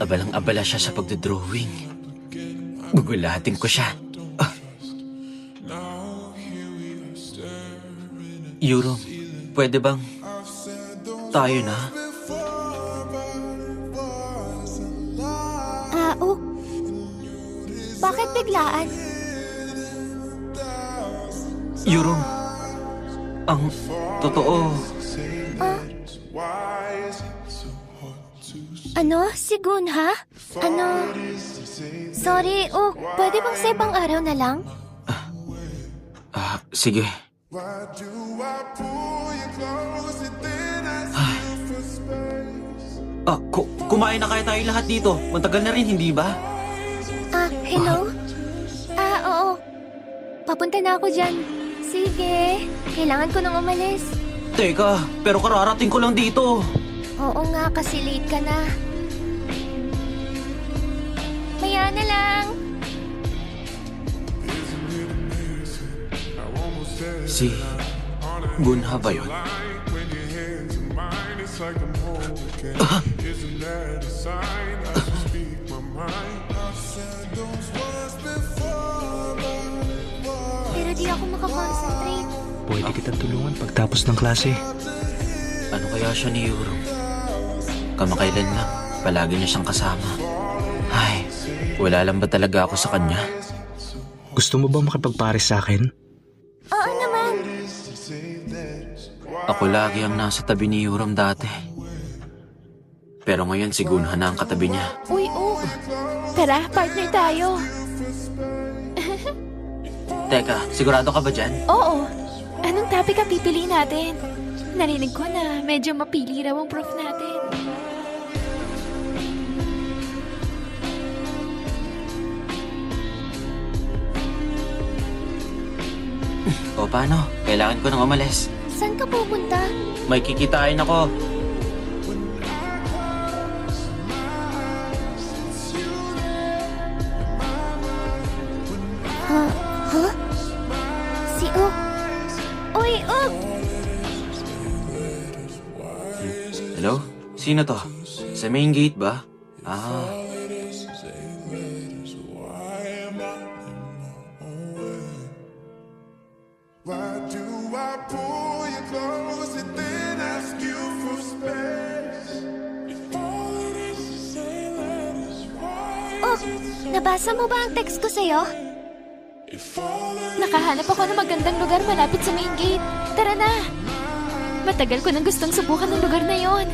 Abalang-abala siya sa pagdodrawing. Gugulatin ko siya. Yuro, pwede bang tayo na? Oh. Bakit biglaan? Yuro, ang totoo. Ano? Sigun, ha? Ano? Sorry, pwede bang sa ibang araw na lang? Sige. Kumain na kaya tayo lahat dito. Matagal na rin, hindi ba? Hello? Oo. Papunta na ako dyan. Sige. Kailangan ko nang umalis. Teka, pero kararating ko lang dito. Oo nga, kasi late ka na. Maya na lang. Si Gunha ba yun? Pero di ako makakonsentrate. Pwede kitang tulungan pagtapos ng klase. Ano kaya siya ni Yuro? Kamakailan lang, palagi niya siyang kasama. Ay, wala lang ba talaga ako sa kanya? Gusto mo ba makipagpares sa akin? Oo naman. Ako lagi ang nasa tabi ni Yuram dati. Pero ngayon si Gunha na ang katabi niya. Uy, tara, partner tayo. Teka, sigurado ka ba dyan? Oo. Anong topic ang pipiliin natin? Narinig ko na medyo mapili raw ang prof natin. O paano? Kailangan ko nang umalis. Saan ka pupunta? May kikitain ako. Huh? Si Uk. Uy, Uk! Hello? Sino to? Sa main gate ba? Uk, nabasa mo ba ang text ko sa'yo? Nakahanap ako ng magandang lugar malapit sa main gate. Tara na! Matagal ko nang gustong subukan ng lugar na yon.